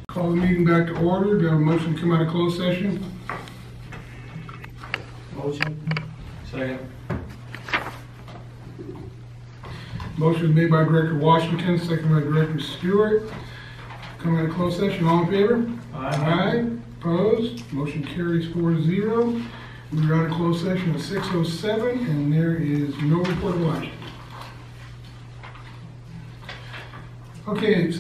Call the meeting back to order. Do you have a motion to come out of closed session? Motion. Second. Motion is made by Director Washington, second by Director Stewart. Come out of closed session. All in favor? Aye. Opposed? Motion carries 4-0. We are out of closed session at 6:07, and there is no reportable action. Okay,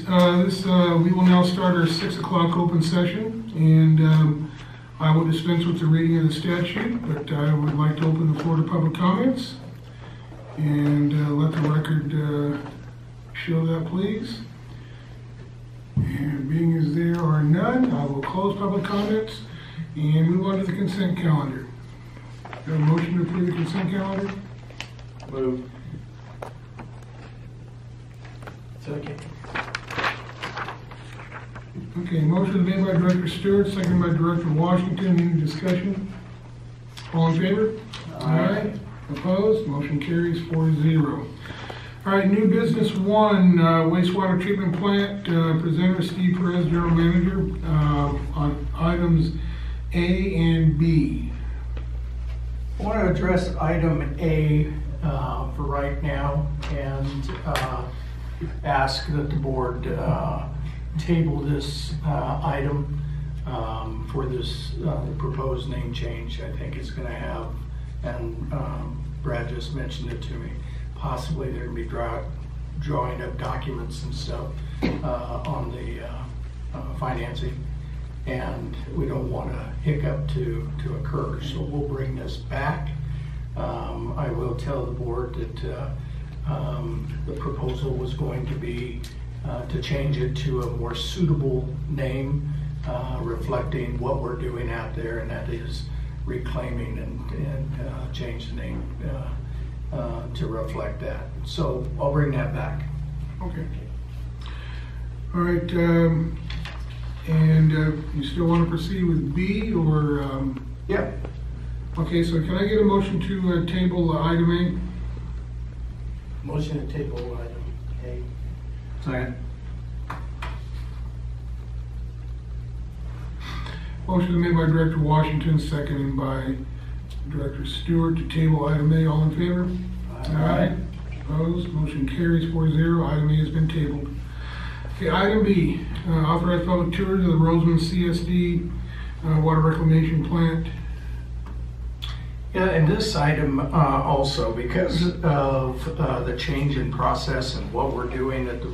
we will now start our 6 o'clock open session, and I will dispense with the reading of the statute, but I would like to open the floor to public comments, and let the record show that, please. And being as there are none, I will close public comments and move on to the consent calendar. Got a motion to approve the consent calendar? Move. Second. Okay, motion is made by Director Stewart, seconded by Director Washington. Any discussion? All in favor? Aye. Opposed? Motion carries 4-0. All right, new business 1, wastewater treatment plant. Presenter Steve Perez, General Manager, on items A and B. I want to address item A for right now and ask that the board table this item for this proposed name change. I think it's going to have, and Brad just mentioned it to me, possibly they're going to be drawing up documents and stuff on the financing, and we don't want a hiccup to occur, so we'll bring this back. I will tell the board that the proposal was going to be to change it to a more suitable name, reflecting what we're doing out there, and that is reclaiming, and change the name to reflect that. So I'll bring that back. Okay. All right, and you still want to proceed with B, or? Yeah. Okay, so can I get a motion to table item A? Motion to table item A. Second. Motion is made by Director Washington, seconded by Director Stewart to table item A. All in favor? Aye. Opposed? Motion carries 4-0. Item A has been tabled. Okay, item B, authorized public tours of the Roseman CSD water reclamation plant. Yeah, and this item also, because of the change in process and what we're doing at the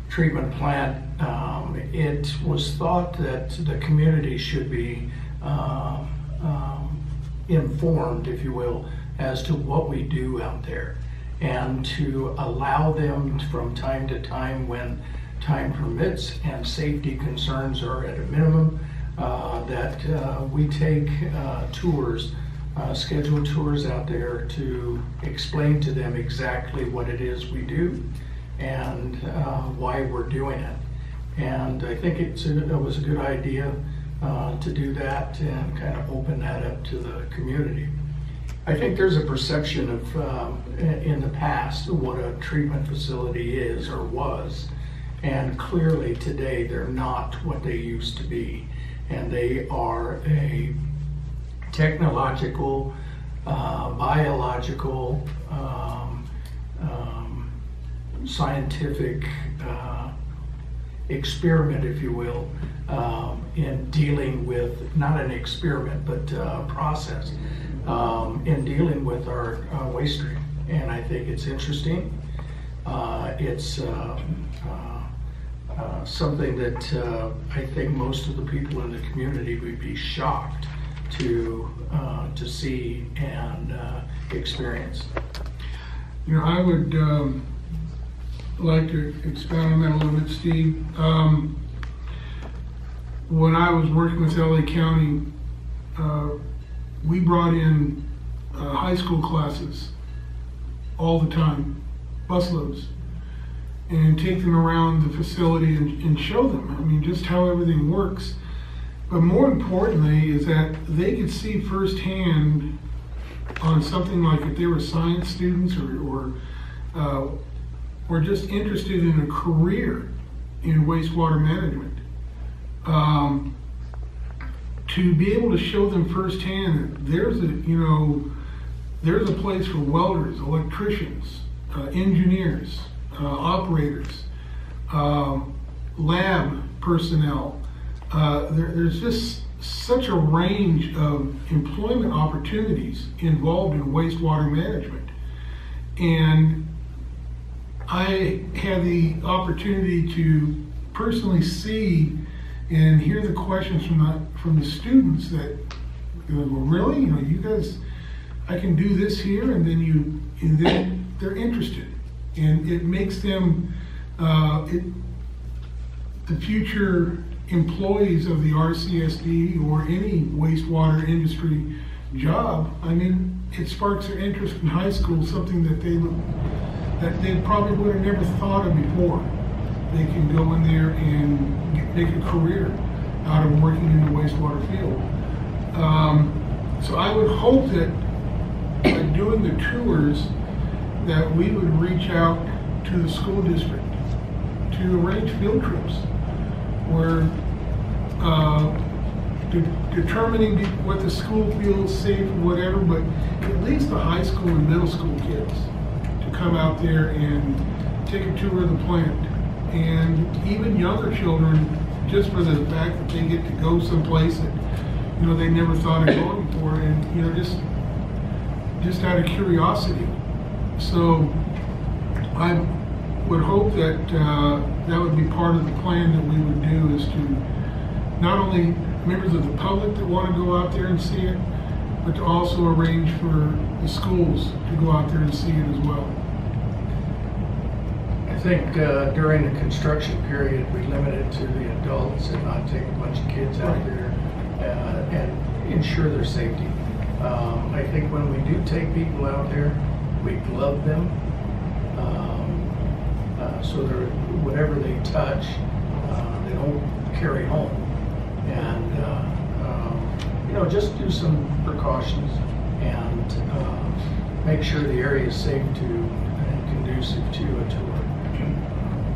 treatment plant, it was thought that the community should be informed, if you will, as to what we do out there, and to allow them from time to time, when time permits and safety concerns are at a minimum, that we take tours, scheduled tours out there to explain to them exactly what it is we do and why we're doing it. And I think it was a good idea to do that and kind of open that up to the community. I think there's a perception of, in the past, what a treatment facility is or was, and clearly today they're not what they used to be. And they are a technological, biological, scientific experiment, if you will, in dealing with, not an experiment, but a process in dealing with our waste stream. And I think it's interesting. It's something that I think most of the people in the community would be shocked to see and experience. You know, I would like to expound on that a little bit, Steve. When I was working with LA County, we brought in high school classes all the time, busloads, and take them around the facility and show them, I mean, just how everything works. But more importantly is that they could see firsthand on something like if they were science students or or just interested in a career in wastewater management, to be able to show them firsthand that there's a place for welders, electricians, engineers, operators, lab personnel. There's just such a range of employment opportunities involved in wastewater management. And I had the opportunity to personally see and hear the questions from the students that, well, really, you guys, I can do this here, and then they're interested, and it makes them the future employees of the RCSD or any wastewater industry job. I mean, it sparks their interest in high school, something that they probably would have never thought of before. They can go in there and make a career out of working in the wastewater field. So I would hope that by doing the tours that we would reach out to the school district to arrange field trips where determining what the school feels safe or whatever, but at least the high school and middle school kids to come out there and take a tour of the plant. And even younger children, just for the fact that they get to go someplace that they never thought of going for, and just out of curiosity. So I would hope that that would be part of the plan that we would do, is to not only members of the public that want to go out there and see it, but to also arrange for the schools to go out there and see it as well. I think during the construction period, we limit it to the adults and not take a bunch of kids out there and ensure their safety. I think when we do take people out there, we glove them so that whatever they touch, they don't carry home. And just do some precautions and make sure the area is safe to and conducive to a tour.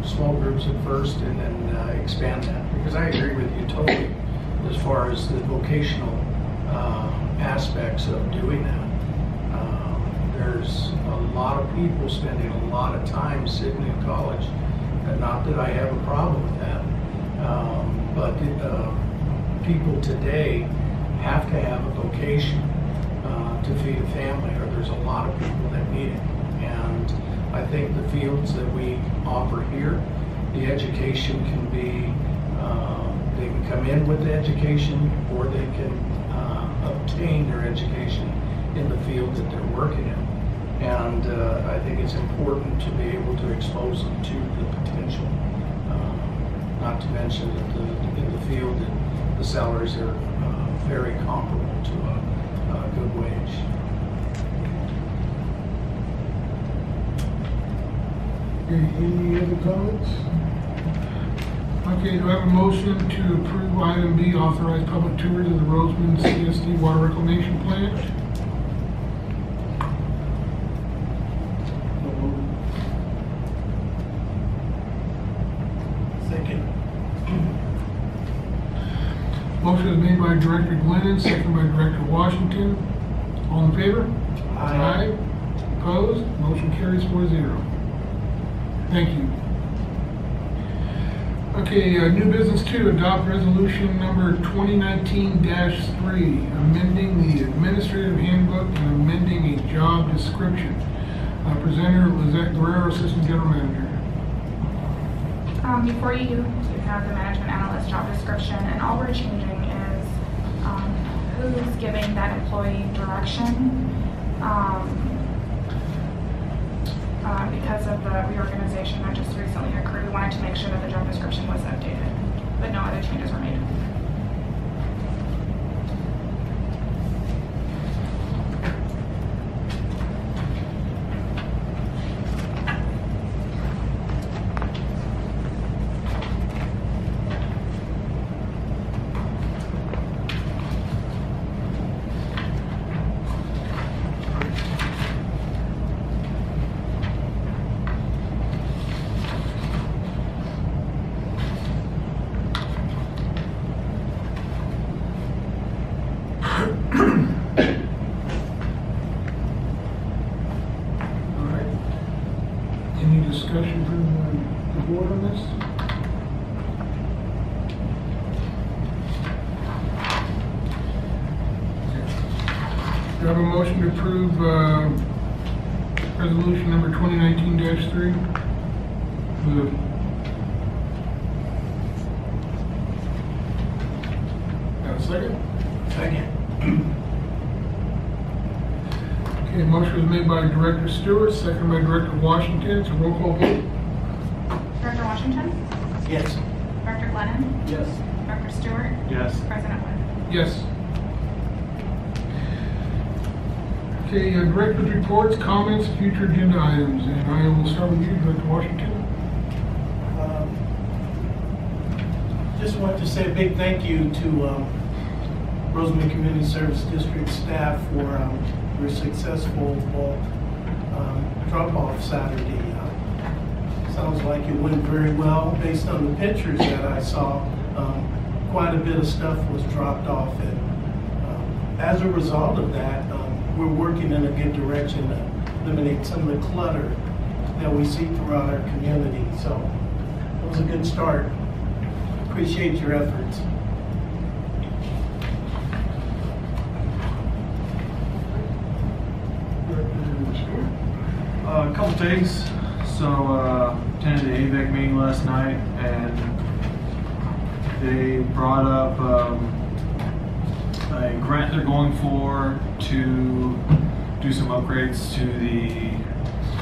Small groups at first, and then expand that, because I agree with you totally as far as the vocational aspects of doing that. There's a lot of people spending a lot of time sitting in college, and not that I have a problem with that, but people today have to have a vocation to feed a family, or there's a lot of people that need it. And I think the fields that we offer here, the education can be, they can come in with the education, or they can obtain their education in the field that they're working in. And I think it's important to be able to expose them to the potential. Not to mention that in the field, the salaries are very comparable to a good wage. Any other comments? Okay, do I have a motion to approve item B, authorize public tours of the Roseman CSD water reclamation plant? Second. Motion is made by Director Glennon, seconded by Director Washington. All in favor? Aye. Opposed? Motion carries 4-0. Thank you. Okay, new business 2, adopt resolution number 2019-3, amending the administrative handbook and amending a job description. Presenter Lizette Guerrero, Assistant General Manager. Before you have the management analyst job description, and all we're changing is who's giving that employee direction. Because of the reorganization that just recently occurred, we wanted to make sure that the job description was updated, but no other changes were made. discussion from the board on this? Do you have a motion to approve resolution number 2019-3? Got a second? Second. Okay, motion was made by Director Stewart, second by Director Washington. It's a roll call vote. Director Washington? Yes. Director Glennon? Yes. Director Stewart? Yes. President Wood? Yes. Okay, director's reports, comments, future agenda items, and I will start with you, Director Washington. Just want to say a big thank you to Rosemead Community Service District staff for your successful drop-off Saturday. Sounds like it went very well based on the pictures that I saw. Quite a bit of stuff was dropped off, and as a result of that, we're working in a good direction to eliminate some of the clutter that we see throughout our community. So it was a good start. Appreciate your efforts. A couple things. So, attended the AVEC meeting last night, and they brought up a grant they're going for to do some upgrades to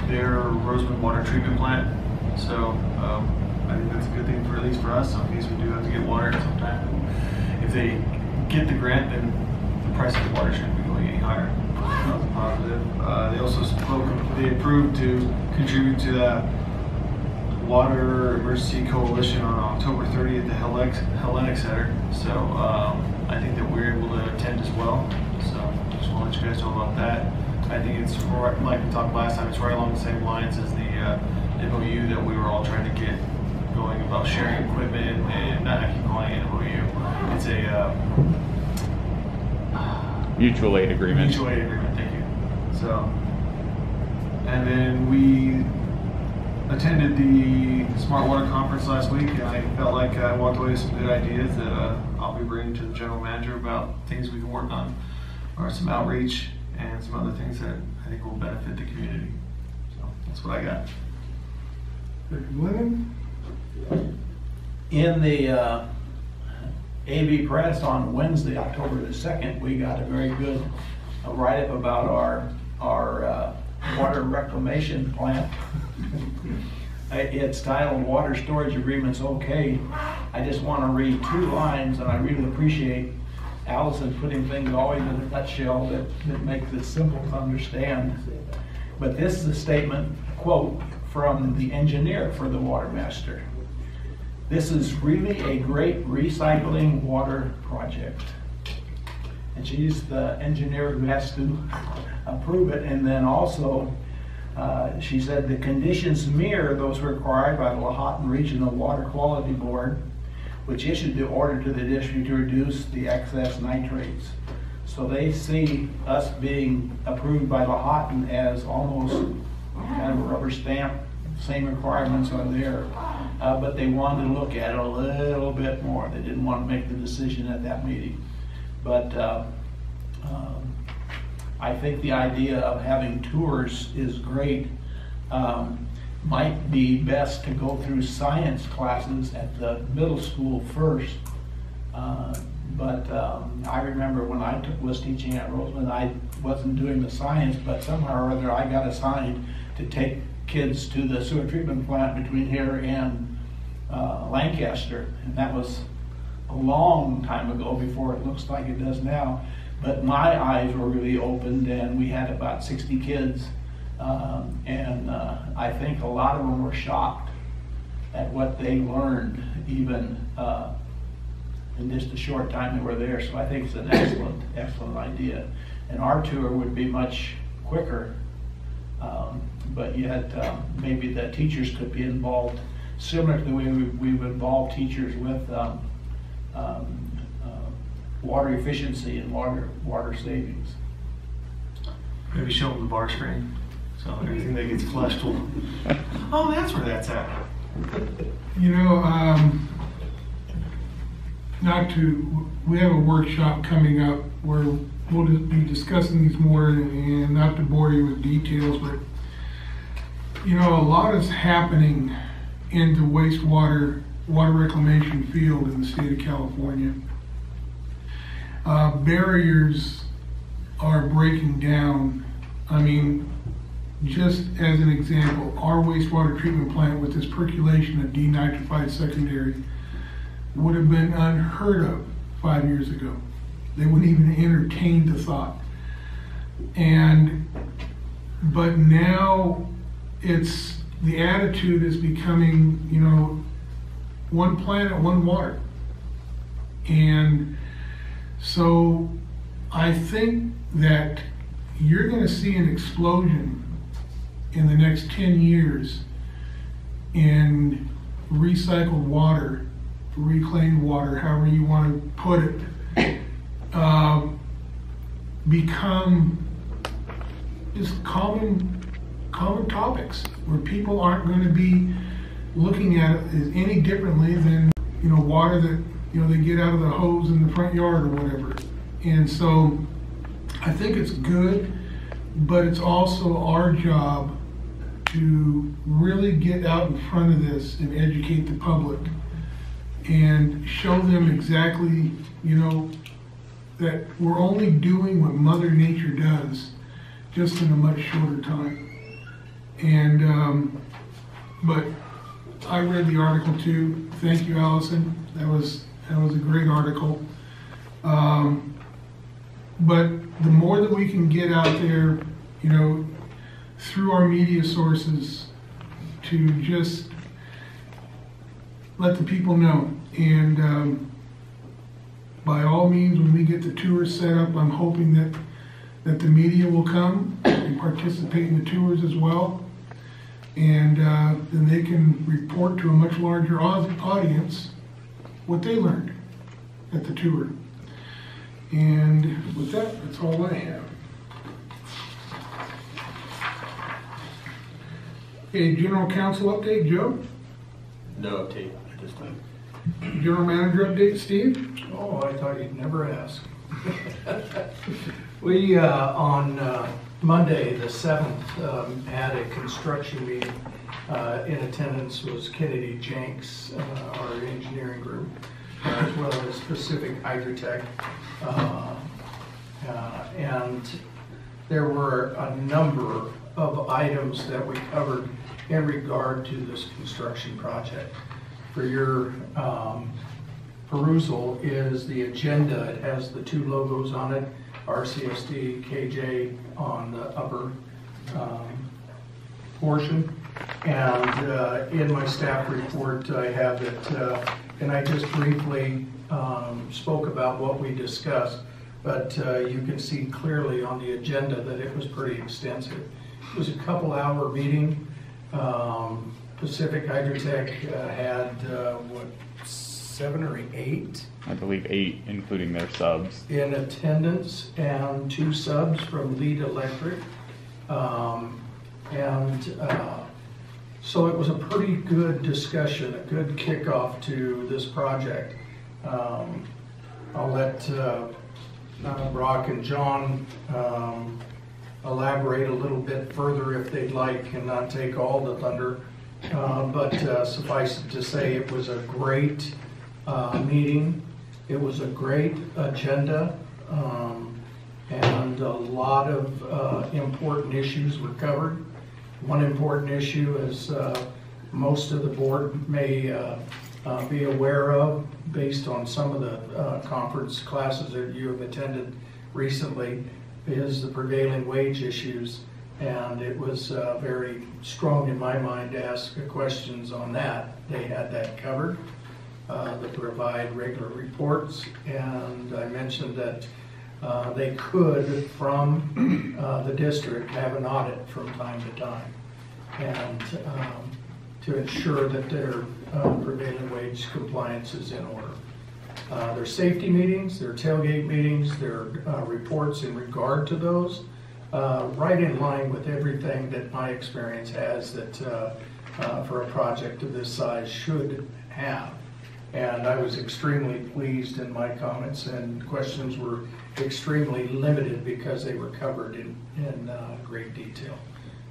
their Rosemead water treatment plant. So, I think that's a good thing for at least for us, in case we do have to get water at some time. If they get the grant, then the price of the water shouldn't be going any higher. That was positive. They also they approved to contribute to the Water Emergency Coalition on October 30th at the Hellenic Center. So I think that we're able to attend as well. So just want to let you guys know about that. I think it's right, like we talked last time, it's right along the same lines as the MOU that we were all trying to get going about sharing equipment, and not I keep calling it MOU. It's a mutual aid agreement. Mutual aid agreement, thank you. So, and then we attended the Smart Water Conference last week, and I felt like I walked away with some good ideas that I'll be bringing to the general manager about things we can work on, or some outreach and some other things that I think will benefit the community. So that's what I got. Director Glennon? In the AV Press on Wednesday, October the 2nd, we got a very good write-up about our water reclamation plant. It's titled Water Storage Agreements Okay. I just want to read 2 lines, and I really appreciate Allison putting things always in a nutshell that makes it simple to understand. But this is a statement, quote, from the engineer for the water master. This is really a great recycling water project. And she's the engineer who has to approve it. And then also, she said the conditions mirror those required by the Lahontan Regional Water Quality Board, which issued the order to the district to reduce the excess nitrates. So they see us being approved by Lahontan as almost kind of a rubber stamp. Same requirements are there, but they wanted to look at it a little bit more. They didn't want to make the decision at that meeting. But I think the idea of having tours is great. Might be best to go through science classes at the middle school first. But I remember when I was teaching at Rosemead, I wasn't doing the science, but somehow or other I got assigned to take kids to the sewer treatment plant between here and Lancaster, and that was a long time ago before it looks like it does now. But my eyes were really opened, and we had about 60 kids, and I think a lot of them were shocked at what they learned, even in just a short time they were there. So I think it's an excellent idea. And our tour would be much quicker. But yet maybe the teachers could be involved, similar to the way we would involve teachers with water efficiency and water savings. Maybe show them the bar screen. So anything that gets flushed will, oh, that's where that's at. You know, we have a workshop coming up where we'll just be discussing these more, and not to bore you with details, but you know, a lot is happening in the water reclamation field in the state of California. Barriers are breaking down. I mean, just as an example, our wastewater treatment plant with this percolation of denitrified secondary would have been unheard of 5 years ago. They wouldn't even entertain the thought. But now the attitude is becoming, you know, one planet, one water. And so I think that you're going to see an explosion in the next 10 years in recycled water, reclaimed water, however you want to put it, become just common topics where people aren't going to be looking at it as any differently than, you know, water that, you know, they get out of the hose in the front yard or whatever. And so I think it's good, but it's also our job to really get out in front of this and educate the public and show them exactly, you know, that we're only doing what Mother Nature does, just in a much shorter time. And, but I read the article too. Thank you, Allison. That was a great article. But the more that we can get out there, you know, through our media sources to just let the people know. And by all means, when we get the tours set up, I'm hoping that the media will come and participate in the tours as well. And then they can report to a much larger audience what they learned at the tour. And with that, that's all I have. Okay, General Counsel update, Joe? No update at this time. General Manager update, Steve? Oh, I thought you'd never ask. We, on Monday, the 7th, had a construction meeting. In attendance was Kennedy Jenks, our engineering group, as well as Pacific Hydrotech. And there were a number of items that we covered in regard to this construction project. For your perusal is the agenda. It has the two logos on it, RCSD, KJ on the upper portion. And in my staff report, I have it, and I just briefly spoke about what we discussed, but you can see clearly on the agenda that it was pretty extensive. It was a couple-hour meeting. Pacific Hydrotech had, what, 7 or 8? I believe 8, including their subs. In attendance, and 2 subs from Lead Electric. So it was a pretty good discussion, a good kickoff to this project. I'll let Brock and John elaborate a little bit further if they'd like, and not take all the thunder. But suffice it to say, it was a great meeting. It was a great agenda, and a lot of important issues were covered. One important issue, as most of the board may be aware of, based on some of the conference classes that you have attended recently, is the prevailing wage issues. And it was very strong in my mind to ask questions on that. They had that covered. They provide regular reports, and I mentioned that they could, from the district, have an audit from time to time, and to ensure that their prevailing wage compliance is in order. Their safety meetings, their tailgate meetings, their reports in regard to those right in line with everything that my experience has that for a project of this size should have. And I was extremely pleased, in my comments and questions were extremely limited because they were covered in great detail.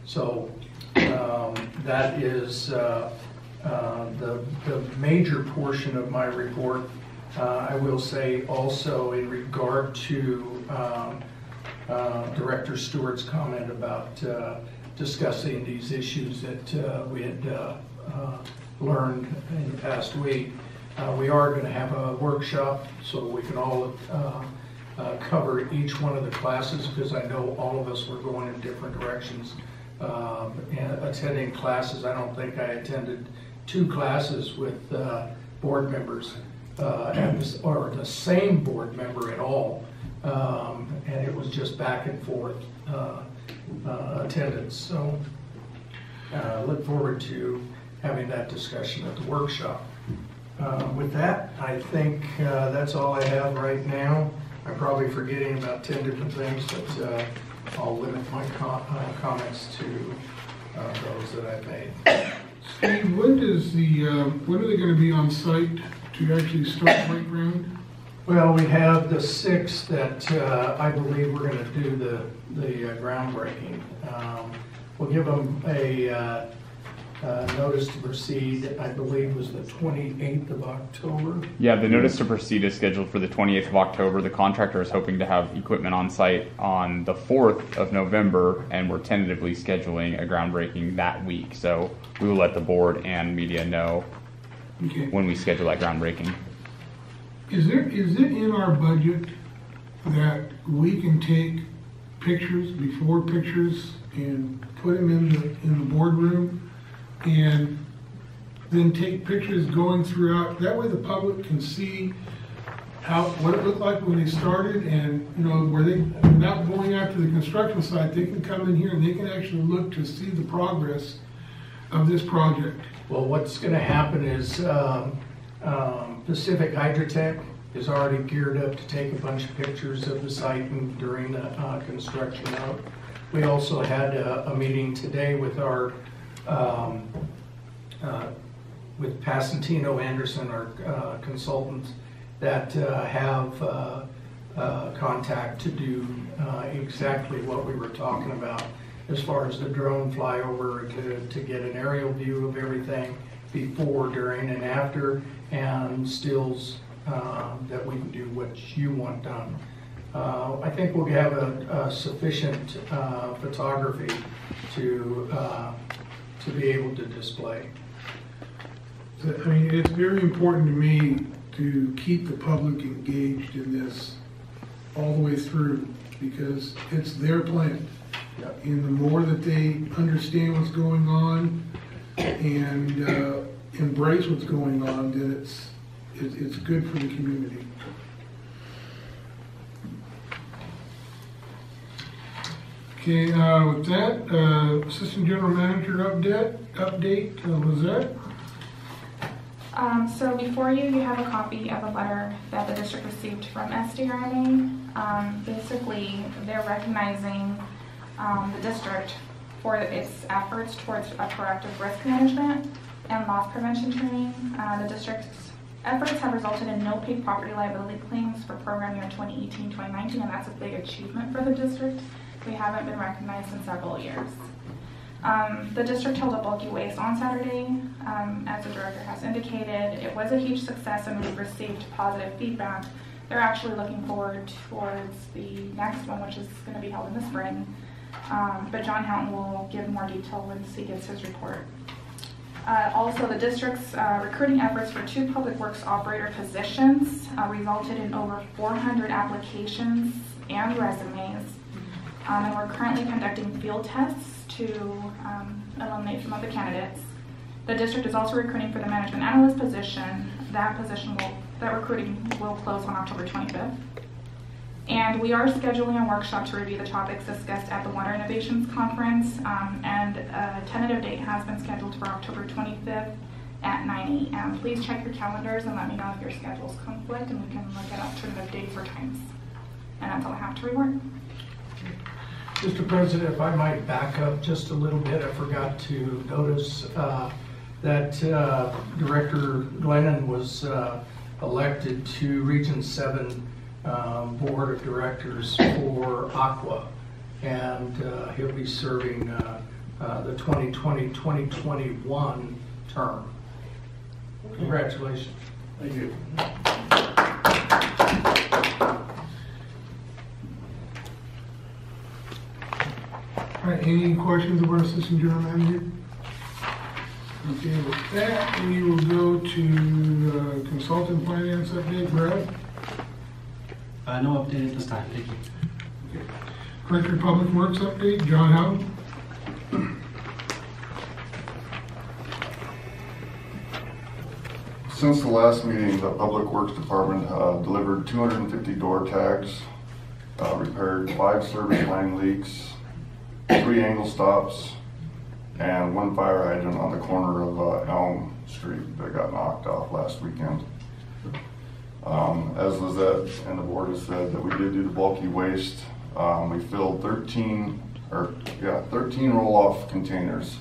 So that is the major portion of my report. I will say also in regard to Director Stewart's comment about discussing these issues that we had learned in the past week. We are going to have a workshop so we can all cover each one of the classes, because I know all of us were going in different directions and attending classes. I don't think I attended 2 classes with board members or the same board member at all, and it was just back and forth attendance. So look forward to having that discussion at the workshop. With that, I think that's all I have right now. I'm probably forgetting about 10 different things, but I'll limit my comments to those that I've made. Steve, when are they going to be on site to actually start break ground? Well, we have the 6th that I believe we're going to do the groundbreaking. We'll give them a notice to proceed, I believe was the 28th of October. Yeah, the notice to proceed is scheduled for the 28th of October. The contractor is hoping to have equipment on site on the 4th of November, and we're tentatively scheduling a groundbreaking that week. So we will let the board and media know when we schedule that groundbreaking. Is it in our budget that we can take pictures, before pictures, and put them in the boardroom, and then take pictures going throughout? That way the public can see what it looked like when they started, and where they, without going out to the construction site, they can come in here and they can actually look to see the progress of this project. Well, what's going to happen is Pacific Hydrotech is already geared up to take a bunch of pictures of the site and during the construction out. We also had a meeting today with our with Passantino Anderson, our consultants, that have contact to do exactly what we were talking about as far as the drone flyover to get an aerial view of everything before, during, and after, and stills that we can do what you want done. I think we'll have a sufficient photography to be able to display. I mean, it's very important to me to keep the public engaged in this all the way through, because it's their plant. Yep. And the more that they understand what's going on and embrace what's going on, then it's good for the community. Okay, with that, Assistant General Manager update, Lizette? So before you have a copy of a letter that the district received from SDRMA. Basically, they're recognizing the district for its efforts towards a proactive risk management and loss prevention training. The district's efforts have resulted in no paid property liability claims for program year 2018-2019, and that's a big achievement for the district. We haven't been recognized in several years. The district held a bulky waste on Saturday. As the director has indicated, it was a huge success and we've received positive feedback. They're actually looking forward towards the next one, which is going to be held in the spring. But John Houghton will give more detail once he gets his report. Also, the district's recruiting efforts for 2 public works operator positions resulted in over 400 applications and resumes. And we're currently conducting field tests to eliminate some of the candidates. The district is also recruiting for the management analyst position. That recruiting will close on October 25th. And we are scheduling a workshop to review the topics discussed at the Water Innovations Conference, and a tentative date has been scheduled for October 25th at 9 a.m. Please check your calendars and let me know if your schedules conflict, and we can look at alternative dates or times. And that's all I have to report. Mr. President, if I might back up just a little bit, I forgot to notice that Director Glennon was elected to Region 7 Board of Directors for Aqua, and he'll be serving the 2020-2021 term. Congratulations. Thank you. All right, any questions of our Assistant General Manager? Okay, with that, we will go to consultant finance update, Brad. No update at this time, thank you. Okay. Director of Public Works update, John Howe. Since the last meeting, the Public Works Department delivered 250 door tags, repaired 5 service line leaks, 3 angle stops, and 1 fire hydrant on the corner of Elm Street that got knocked off last weekend. As Lizette and the board has said, that we did do the bulky waste. We filled 13 roll-off containers.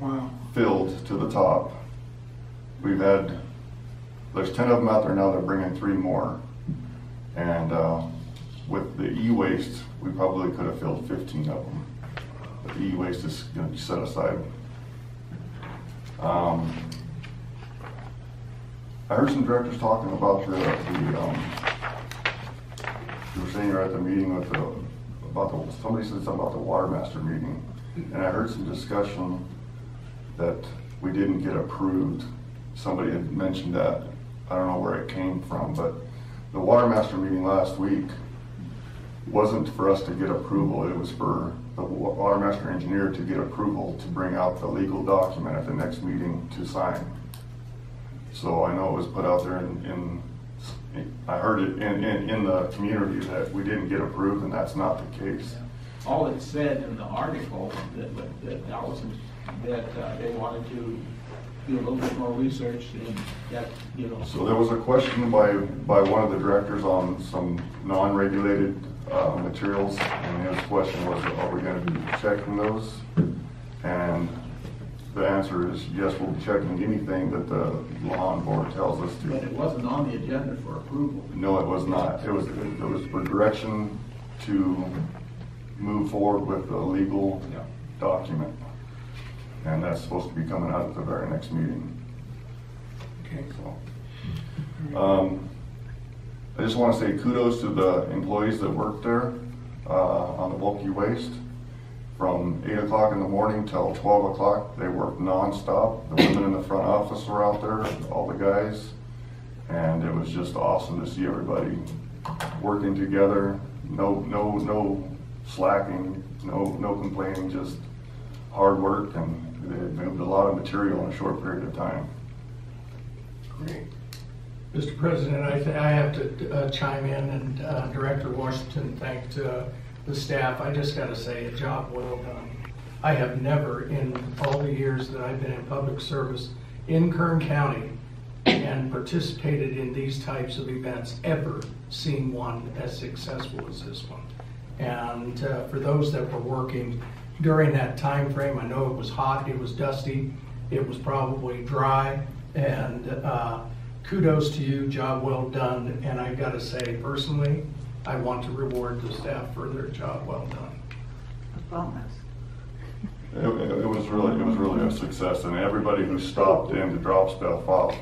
Wow. Filled to the top. There's 10 of them out there now, they're bringing 3 more. And with the e-waste, we probably could have filled 15 of them. But the e-waste is going to be set aside. I heard some directors talking about you were saying you're at the meeting with somebody said something about the water master meeting. And I heard some discussion that we didn't get approved. Somebody had mentioned that. I don't know where it came from, but the water master meeting last week wasn't for us to get approval. It was for the water master engineer to get approval to bring out the legal document at the next meeting to sign. So I know it was put out there I heard it in the community that we didn't get approved, and that's not the case. All it said in the article that they wanted to do a little bit more research and that, So there was a question by one of the directors on some non-regulated materials, and his question was, are we going to be checking those? And the answer is yes, we'll be checking anything that the law board tells us to. But it wasn't on the agenda for approval. No, it was not. It was for direction to move forward with the legal document. And that's supposed to be coming out at the very next meeting. Okay. So, I just want to say kudos to the employees that worked there on the bulky waste. From 8 o'clock in the morning till 12 o'clock, they worked non-stop. The women in the front office were out there, all the guys. And it was just awesome to see everybody working together. No slacking, no complaining, just hard work, and they moved a lot of material in a short period of time. Great. Mr. President, I have to chime in, and Director Washington thanked the staff. I just got to say, a job well done. I have never, in all the years that I've been in public service in Kern County and participated in these types of events, ever seen one as successful as this one. And for those that were working during that time frame, I know it was hot, it was dusty, it was probably dry, and kudos to you, job well done. And I got to say, personally, I want to reward the staff for their job well done. It was really a success, and everybody who stopped in to drop stuff off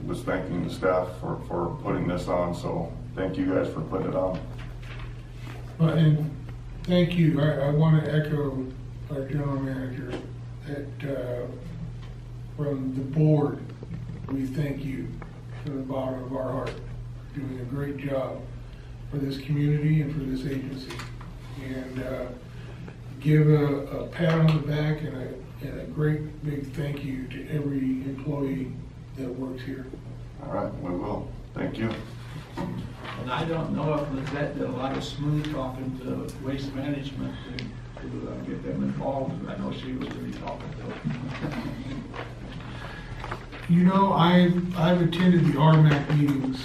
was thanking the staff for putting this on. So thank you guys for putting it on. And thank you. I want to echo our general manager that from the board, we thank you from the bottom of our heart for doing a great job for this community and for this agency. And give a pat on the back and a great big thank you to every employee that works here. All right, we will. Thank you. And I don't know if Lizette did a lot of smooth talking to Waste Management to get them involved, but I know she was really talking to them. You know, I've attended the RMAC meetings,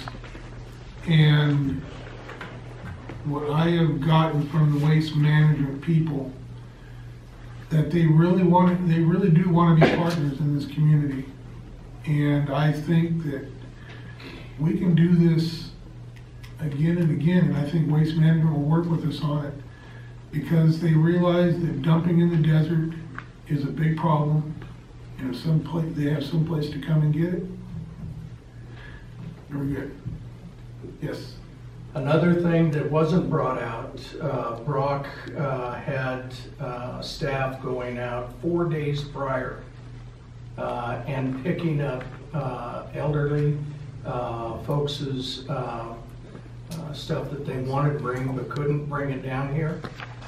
and what I have gotten from the waste management people, that they really do want to be partners in this community. And I think that we can do this again and again, and I think Waste Management will work with us on it, because they realize that dumping in the desert is a big problem, and if they have some place to come and get it, we're good. Yes? Another thing that wasn't brought out, Brock had staff going out 4 days prior and picking up elderly folks' stuff that they wanted to bring but couldn't bring it down here.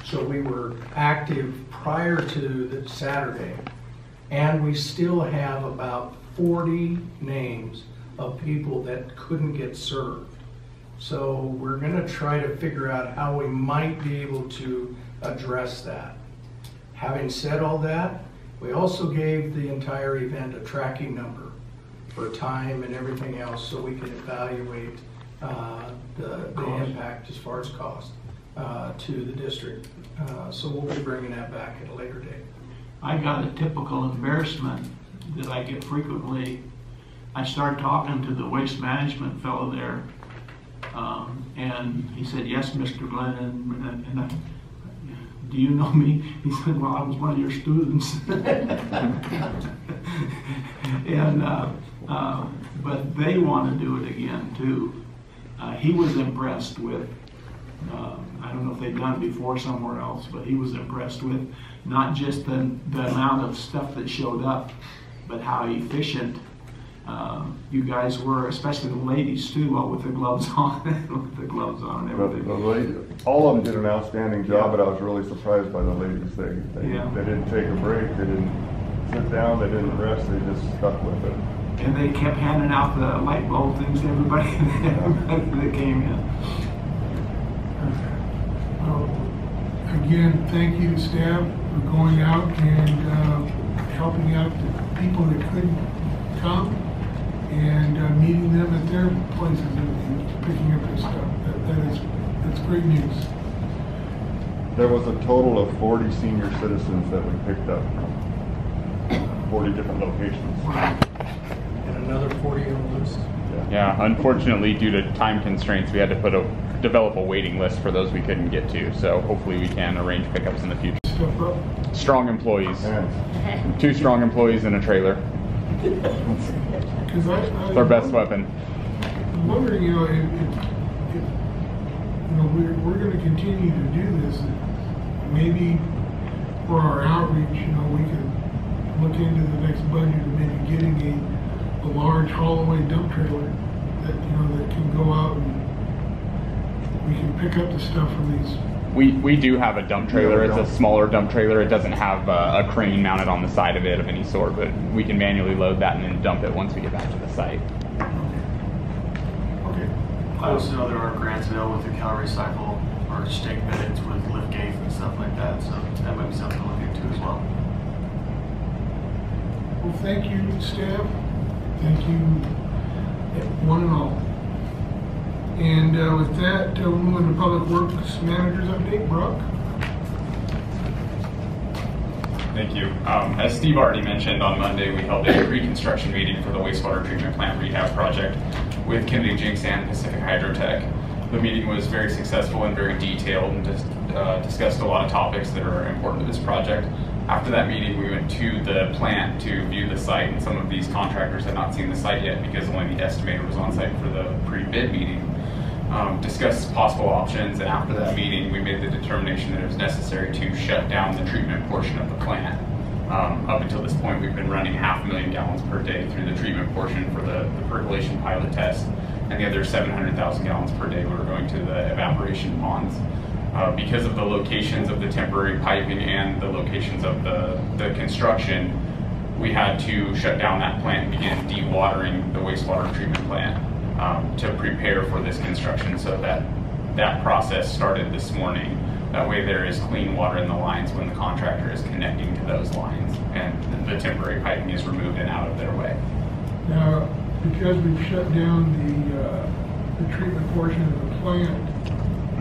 So we were active prior to the Saturday, and we still have about 40 names of people that couldn't get served. So we're gonna try to figure out how we might be able to address that. Having said all that, we also gave the entire event a tracking number for time and everything else, so we can evaluate the impact as far as cost to the district. So we'll be bringing that back at a later date. I got a typical embarrassment that I get frequently. I started talking to the waste management fellow there, and he said, "Yes, Mr. Glenn," and I, "Do you know me?" He said, "Well, I was one of your students." And but they want to do it again too. He was impressed with. I don't know if they'd done it before somewhere else, but he was impressed with not just the amount of stuff that showed up, but how efficient you guys were, especially the ladies too, with the gloves on, with the gloves on and everything. All of them did an outstanding job, but I was really surprised by the ladies. They didn't take a break, they didn't sit down, they didn't rest, they just stuck with it. And they kept handing out the light bulb things to everybody that came in. Well, again, thank you to staff for going out and helping out the people that couldn't come, and meeting them at their places and picking up their stuff. That's great news. There was a total of 40 senior citizens that we picked up from 40 different locations. And another 40 on the list. Yeah, unfortunately, due to time constraints, we had to develop a waiting list for those we couldn't get to. So hopefully we can arrange pickups in the future. Stuff up. Strong employees. And 2 strong employees in a trailer. Because It's our best weapon. I'm wondering, if we're going to continue to do this, maybe for our outreach, we could look into the next budget and maybe getting a large haul-away dump trailer that that can go out and we can pick up the stuff from these. We do have a dump trailer. It's a smaller dump trailer. It doesn't have a crane mounted on the side of it of any sort, but we can manually load that and then dump it once we get back to the site. Okay. I also know there are grants available with the Cal Recycle or stake bids with lift gates and stuff like that, so that might be something to look into as well. Well, thank you, staff. Thank you, one and all. And with that, we'll move into Public Works Manager's update. Brock? Thank you. As Steve already mentioned, on Monday we held a pre-construction meeting for the wastewater treatment plant rehab project with Kennedy Jinx and Pacific Hydrotech. The meeting was very successful and very detailed and just discussed a lot of topics that are important to this project. After that meeting, we went to the plant to view the site, and some of these contractors had not seen the site yet because only the estimator was on site for the pre-bid meeting. Discussed possible options, and after that meeting, we made the determination that it was necessary to shut down the treatment portion of the plant. Up until this point, we've been running 500,000 gallons per day through the treatment portion for the percolation pilot test, and the other 700,000 gallons per day were going to the evaporation ponds. Because of the locations of the temporary piping and the locations of the construction, we had to shut down that plant and begin dewatering the wastewater treatment plant to prepare for this construction. So that process started this morning. That way there is clean water in the lines when the contractor is connecting to those lines, and the temporary piping is removed and out of their way. Now, because we've shut down the treatment portion of the plant,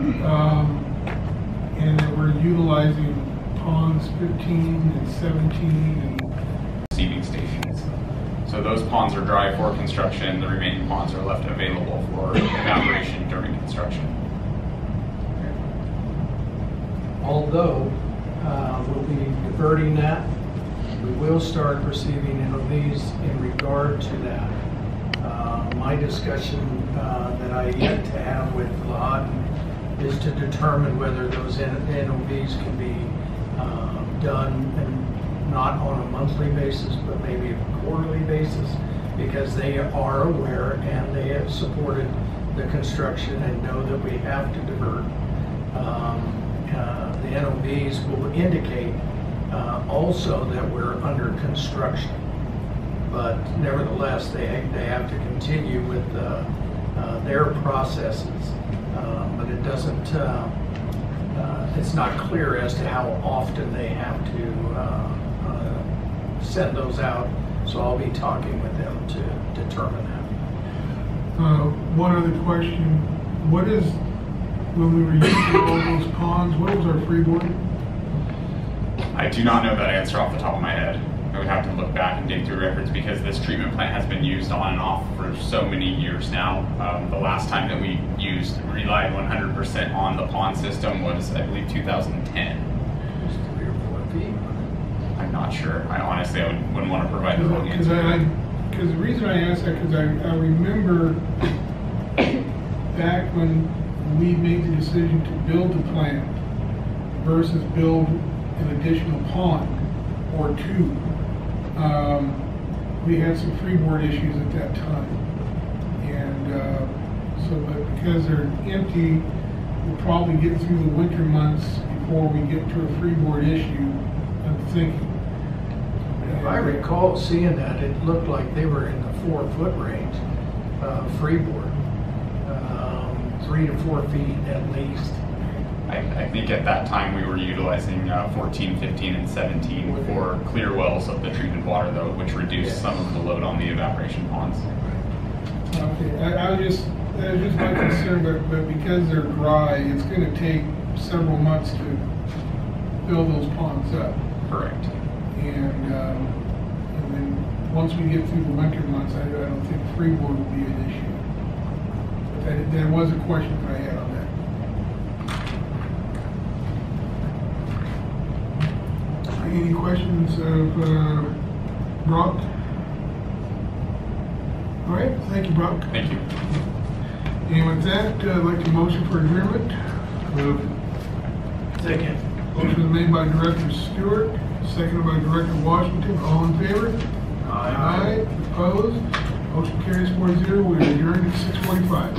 And that we're utilizing ponds 15 and 17 and Receiving stations. So those ponds are dry for construction. The remaining ponds are left available for evaporation during construction. Although we'll be diverting that, we will start receiving NOVs in regard to that. My discussion that I yet to have with Lahadin is to determine whether those NOVs can be done and not on a monthly basis, but maybe a quarterly basis, because they are aware and they have supported the construction and know that we have to divert. The NOVs will indicate also that we're under construction, but nevertheless, they have to continue with their processes. But it doesn't, it's not clear as to how often they have to send those out, so I'll be talking with them to determine that. one other question. What is, when we were using all those ponds, what was our freeboard? I do not know that answer off the top of my head. I would have to look back and dig through records because this treatment plant has been used on and off for so many years now. The last time that we relied 100% on the pond system was, I believe, 2010. Just 3 or 4 feet. I'm not sure. I honestly wouldn't want to provide the wrong Because answer. the reason I asked that, because I remember back when we made the decision to build the plant versus build an additional pond or 2, we had some freeboard issues at that time. And but because they're empty, we'll probably get through the winter months before we get to a freeboard issue, I'm thinking. If I recall seeing that, it looked like they were in the 4-foot range, freeboard, 3 to 4 feet at least. I think at that time we were utilizing 14, 15, and 17 for clear wells of the treated water, though, which reduced some of the load on the evaporation ponds. Okay, that was just my concern, but because they're dry, it's going to take several months to fill those ponds up. Correct. And then once we get through the winter months, I don't think freeboard will be an issue. But that was a question that I had on that. Any questions of Brock? All right, thank you, Brock. Thank you. And with that, I'd like to motion for adjournment. Move. Second. Motion is made by Director Stewart, seconded by Director Washington. All in favor? Aye. Opposed? Motion carries 4-0. We are adjourned at 6:45.